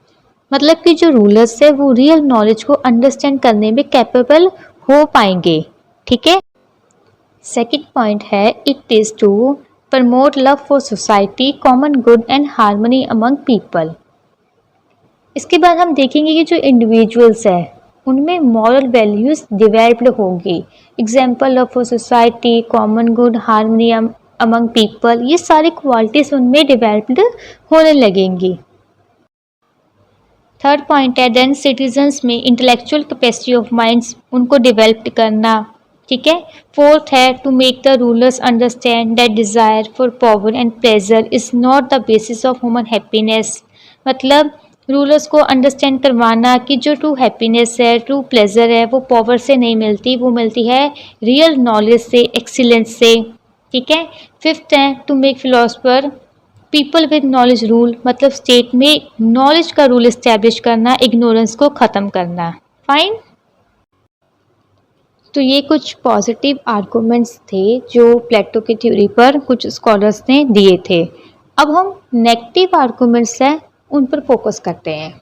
मतलब कि जो रूलर्स है वो रियल नॉलेज को अंडरस्टैंड करने में कैपेबल हो पाएंगे। ठीक है। सेकेंड पॉइंट है it is to promote love for society, common good and harmony among people. इसके बाद हम देखेंगे कि जो इंडिविजुअल्स है उनमें मॉरल वैल्यूज़ डेवलप्ड होंगी। Example love for society, common good, harmony among people, ये सारी क्वालिटीज़ उनमें डेवलप्ड होने लगेंगी। थर्ड पॉइंट है देन सिटीजन्स में इंटेलेक्चुअल कैपेसिटी ऑफ माइंड्स उनको डेवलप करना। ठीक है। फोर्थ है to make the rulers understand that desire for power and pleasure is not the basis of human happiness. मतलब रूलर्स को अंडरस्टैंड करवाना कि जो ट्रू हैप्पीनेस है, ट्रू प्लेजर है, वो पावर से नहीं मिलती, वो मिलती है रियल नॉलेज से, एक्सीलेंस से। ठीक है। फिफ्थ है to make philosopher people with knowledge rule. मतलब स्टेट में नॉलेज का रूल इस्टेब्लिश करना, इग्नोरेंस को ख़त्म करना। फाइन। तो ये कुछ पॉजिटिव आर्गूमेंट्स थे जो प्लेटो की थ्योरी पर कुछ स्कॉलर्स ने दिए थे। अब हम नेगेटिव आर्गूमेंट्स हैं उन पर फोकस करते हैं।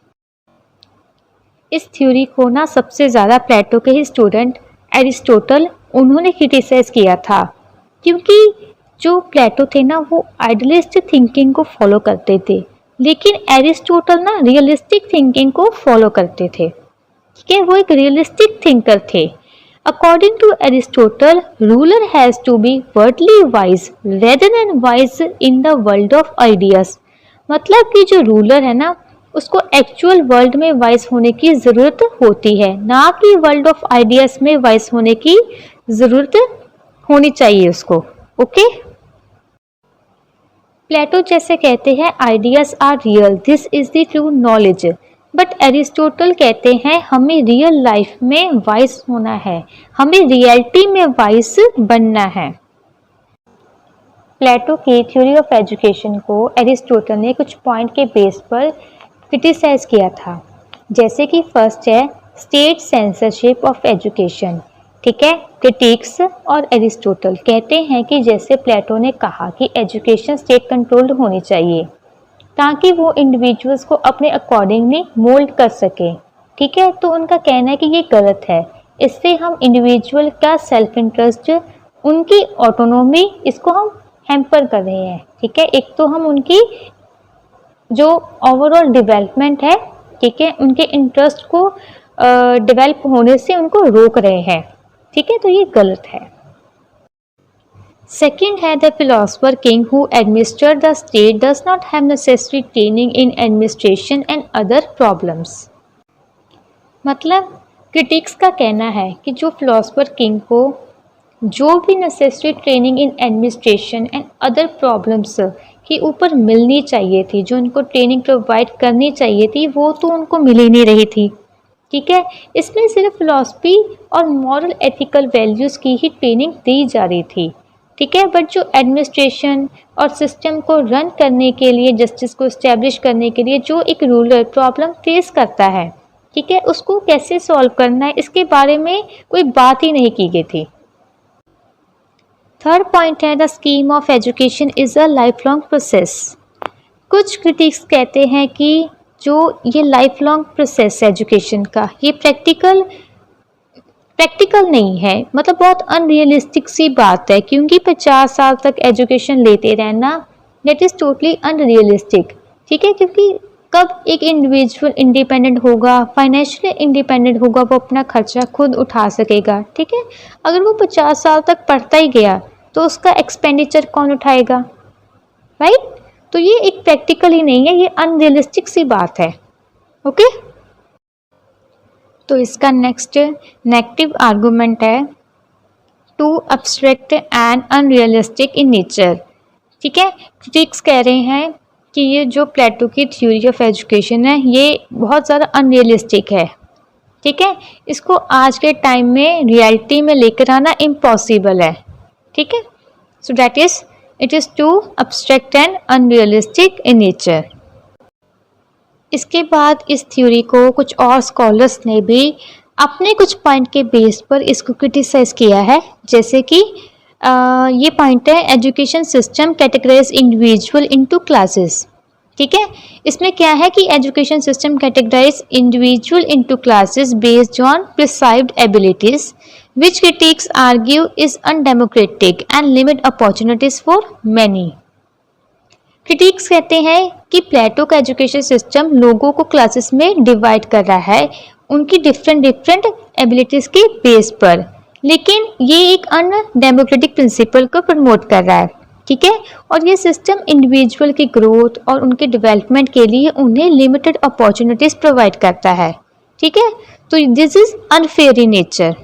इस थ्योरी को ना सबसे ज़्यादा प्लेटो के ही स्टूडेंट एरिस्टोटल उन्होंने क्रिटिसाइज किया था, क्योंकि जो प्लेटो थे ना वो आइडियलिस्ट थिंकिंग को फॉलो करते थे, लेकिन एरिस्टोटल ना रियलिस्टिक थिंकिंग को फॉलो करते थे। ठीक है। वो एक रियलिस्टिक थिंकर थे। According to Aristotle, ruler has to be worldly wise rather than wise in the world of ideas. मतलब कि जो रूलर है ना उसको एक्चुअल वर्ल्ड में वाइज होने की ज़रूरत होती है, ना कि वर्ल्ड ऑफ आइडियाज़ में वाइज होने की ज़रूरत होनी चाहिए उसको। ओके। प्लेटो जैसे कहते हैं ideas are real, this is the true knowledge. But Aristotle कहते हैं हमें रियल लाइफ में वाइज होना है, हमें रियलिटी में वाइज बनना है। प्लेटो की थ्योरी ऑफ एजुकेशन को एरिस्टोटल ने कुछ पॉइंट के बेस पर क्रिटिसाइज किया था। जैसे कि फर्स्ट है स्टेट सेंसरशिप ऑफ एजुकेशन। ठीक है। क्रिटिक्स और एरिस्टोटल कहते हैं कि जैसे प्लेटो ने कहा कि एजुकेशन स्टेट कंट्रोल्ड होनी चाहिए ताकि वो इंडिविजुअल्स को अपने अकॉर्डिंगली मोल्ड कर सके। ठीक है। तो उनका कहना है कि ये गलत है, इससे हम इंडिविजुअल का सेल्फ इंटरेस्ट, उनकी ऑटोनॉमी, इसको हम हैम्पर कर रहे हैं। ठीक है। एक तो हम उनकी जो ओवरऑल डेवलपमेंट है, ठीक है, उनके इंटरेस्ट को डेवलप होने से उनको रोक रहे हैं। ठीक है। तो ये गलत है। Second है the philosopher king who administered the state does not have necessary training in administration and other problems. मतलब क्रिटिक्स का कहना है कि जो फिलोसफर किंग को जो भी necessary training in administration and other problems के ऊपर मिलनी चाहिए थी, जो उनको ट्रेनिंग प्रोवाइड करनी चाहिए थी, वो तो उनको मिल ही नहीं रही थी। ठीक है। इसमें सिर्फ फिलॉसफी और मॉरल एथिकल वैल्यूज़ की ही ट्रेनिंग दी जा रही थी। ठीक है। बट जो एडमिनिस्ट्रेशन और सिस्टम को रन करने के लिए, जस्टिस को इस्टेब्लिश करने के लिए जो एक रूलर प्रॉब्लम फेस करता है, ठीक है, उसको कैसे सॉल्व करना है, इसके बारे में कोई बात ही नहीं की गई थी। थर्ड पॉइंट है the scheme of education is a life long process. कुछ क्रिटिक्स कहते हैं कि जो ये लाइफ लॉन्ग प्रोसेस एजुकेशन का, ये प्रैक्टिकल नहीं है। मतलब बहुत अनरियलिस्टिक सी बात है, क्योंकि 50 साल तक एजुकेशन लेते रहना दैट इज़ टोटली अनरियलिस्टिक। ठीक है। क्योंकि कब एक इंडिविजुअल इंडिपेंडेंट होगा, फाइनेंशियली इंडिपेंडेंट होगा, वो अपना खर्चा खुद उठा सकेगा, ठीक है। अगर वो 50 साल तक पढ़ता ही गया तो उसका एक्सपेंडिचर कौन उठाएगा, राइट। तो ये एक प्रैक्टिकल ही नहीं है, ये अनरियलिस्टिक सी बात है, ओके। तो इसका नेक्स्ट नेगेटिव आर्गुमेंट है too abstract and unrealistic in nature, ठीक है। क्रिटिक्स कह रहे हैं कि ये जो प्लेटो की थ्योरी ऑफ एजुकेशन है ये बहुत ज़्यादा अनरियलिस्टिक है, ठीक है। इसको आज के टाइम में रियलिटी में लेकर आना इम्पॉसिबल है, ठीक है। So that is it is too abstract and unrealistic in nature. इसके बाद इस थ्योरी को कुछ और स्कॉलर्स ने भी अपने कुछ पॉइंट के बेस पर इसको क्रिटिसाइज किया है, जैसे कि ये पॉइंट है education system categorize individual into classes, ठीक है। इसमें क्या है कि education system categorize individual into classes based on perceived abilities which critics argue is undemocratic and limit opportunities for many। Critics कहते हैं कि प्लेटो का एजुकेशन सिस्टम लोगों को क्लासेस में डिवाइड कर रहा है उनकी डिफरेंट एबिलिटीज़ के बेस पर, लेकिन ये एक अनडेमोक्रेटिक प्रिंसिपल को प्रमोट कर रहा है, ठीक है। और ये सिस्टम इंडिविजुअल की ग्रोथ और उनके डेवलपमेंट के लिए उन्हें लिमिटेड अपॉर्चुनिटीज़ प्रोवाइड करता है, ठीक है। तो this is unfair in nature.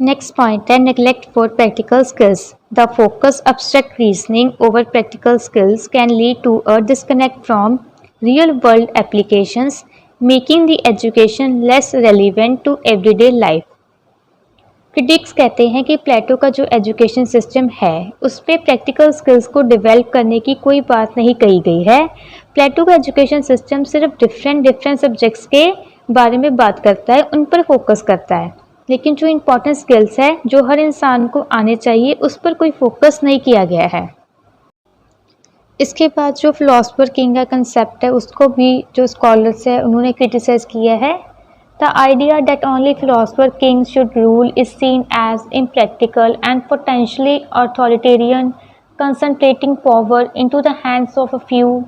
Next point है neglect for practical skills. The focus abstract reasoning over practical skills can lead to a disconnect from real world applications, making the education less relevant to everyday life. Critics कहते हैं कि प्लेटो का जो education system है उस पर practical skills को develop करने की कोई बात नहीं कही गई है। प्लेटो का एजुकेशन सिस्टम सिर्फ डिफरेंट सब्जेक्ट्स के बारे में बात करता है, उन पर फोकस करता है, लेकिन जो इम्पॉर्टेंट स्किल्स है जो हर इंसान को आने चाहिए उस पर कोई फोकस नहीं किया गया है। इसके बाद जो फिलोसफर किंग का कंसेप्ट है उसको भी जो स्कॉलर्स है उन्होंने क्रिटिसाइज किया है। The idea that only philosopher king should rule is seen as impractical and potentially authoritarian, concentrating power into the hands of a few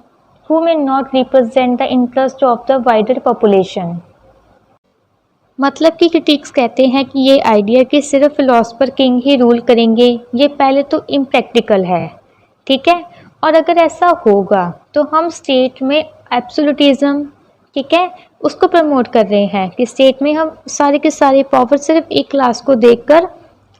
who may not represent the interest of the wider population. मतलब कि critics कहते हैं कि ये idea कि सिर्फ philosopher king ही rule करेंगे ये पहले तो इम्प्रैक्टिकल है, ठीक है। और अगर ऐसा होगा तो हम स्टेट में एब्सोल्यूटिज्म, ठीक है, उसको प्रमोट कर रहे हैं कि स्टेट में हम सारे के सारे पावर सिर्फ एक क्लास को देखकर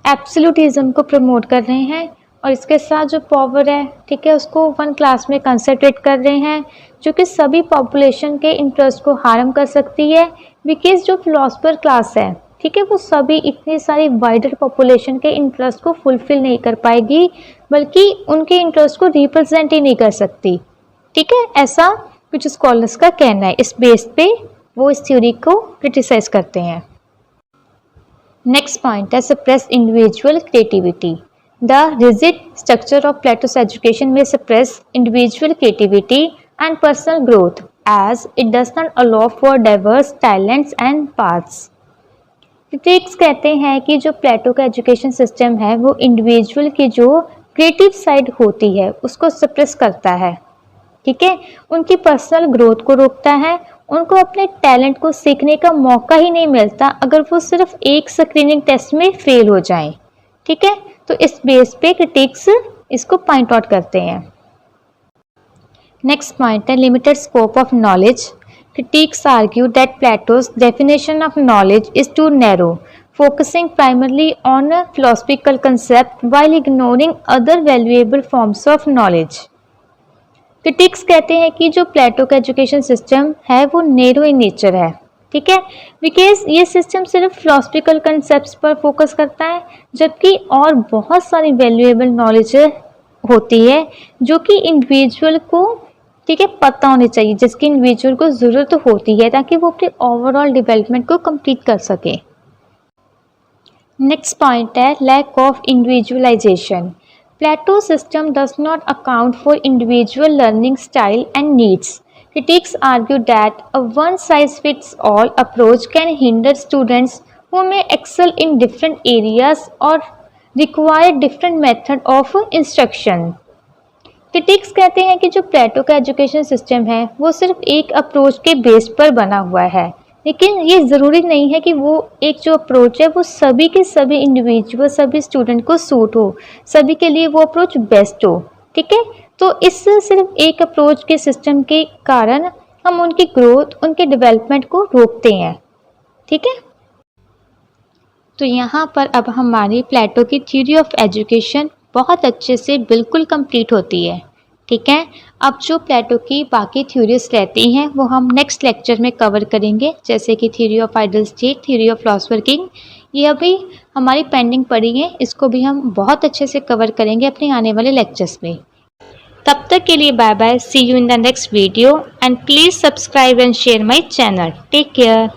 एब्सोल्यूटिज्म को प्रमोट कर रहे हैं, और इसके साथ जो पावर है, ठीक है, उसको वन क्लास में कंसंट्रेट कर रहे हैं जो कि सभी पॉपुलेशन के इंटरेस्ट को हार्म कर सकती है। बिकॉज जो फिलोसफर क्लास है, ठीक है, वो सभी इतनी सारी वाइडर पॉपुलेशन के इंटरेस्ट को फुलफिल नहीं कर पाएगी, बल्कि उनके इंटरेस्ट को रिप्रेजेंट ही नहीं कर सकती, ठीक है। ऐसा कुछ स्कॉलर्स का कहना है, इस बेस पे वो इस थ्योरी को क्रिटिसाइज करते हैं। नेक्स्ट पॉइंट है suppress individual creativity. The rigid structure of Plato's education may suppress individual creativity and personal growth as it does not allow for diverse talents and paths। Critics कहते हैं कि जो प्लेटो का education system है वो individual की जो क्रिएटिव साइड होती है उसको सप्रेस करता है, ठीक है, उनकी पर्सनल ग्रोथ को रोकता है, उनको अपने टैलेंट को सीखने का मौका ही नहीं मिलता अगर वो सिर्फ एक स्क्रीनिंग टेस्ट में फेल हो जाएं, ठीक है। तो इस बेस पे क्रिटिक्स इसको पॉइंट आउट करते हैं। नेक्स्ट पॉइंट है limited scope of knowledge. Critics argue that Plato's definition of knowledge is too narrow, focusing primarily on a philosophical concept while ignoring other valuable forms of knowledge। Critics कहते हैं कि जो प्लेटो का education system है वो narrow in nature है, ठीक है, बिकॉज ये सिस्टम सिर्फ फिलोसफिकल कंसेप्ट पर फोकस करता है, जबकि और बहुत सारी वैल्यूएबल नॉलेज होती है जो कि इंडिविजुअल को, ठीक है, पता होनी चाहिए, जिसकी इंडिविजुअल को ज़रूरत होती है ताकि वो अपने ओवरऑल डेवलपमेंट को कंप्लीट कर सके। नेक्स्ट पॉइंट है lack of individualisation. Plato's system does not account for individual learning style and needs। Critics argue that a one-size-fits-all approach can hinder students who may excel in different areas or require different method of instruction। Critics कहते हैं कि जो प्लेटो का education system है वो सिर्फ एक approach के बेस पर बना हुआ है, लेकिन ये ज़रूरी नहीं है कि वो एक जो अप्रोच है वो सभी के सभी इंडिविजुअल, सभी स्टूडेंट को सूट हो, सभी के लिए वो अप्रोच बेस्ट हो। ठीक है, तो इस सिर्फ एक अप्रोच के सिस्टम के कारण हम उनकी ग्रोथ, उनके डेवलपमेंट को रोकते हैं। ठीक है, तो यहाँ पर अब हमारी प्लेटो की थ्योरी ऑफ एजुकेशन बहुत अच्छे से बिल्कुल कंप्लीट होती है। ठीक है, अब जो प्लेटो की बाकी थ्योरीज रहती हैं वो हम नेक्स्ट लेक्चर में कवर करेंगे, जैसे कि theory of ideal state, theory of philosopher king, ये अभी हमारी पेंडिंग पड़ी है, इसको भी हम बहुत अच्छे से कवर करेंगे अपने आने वाले लेक्चर्स में। तब तक के लिए bye bye, see you in the next video and please subscribe and share my channel. Take care.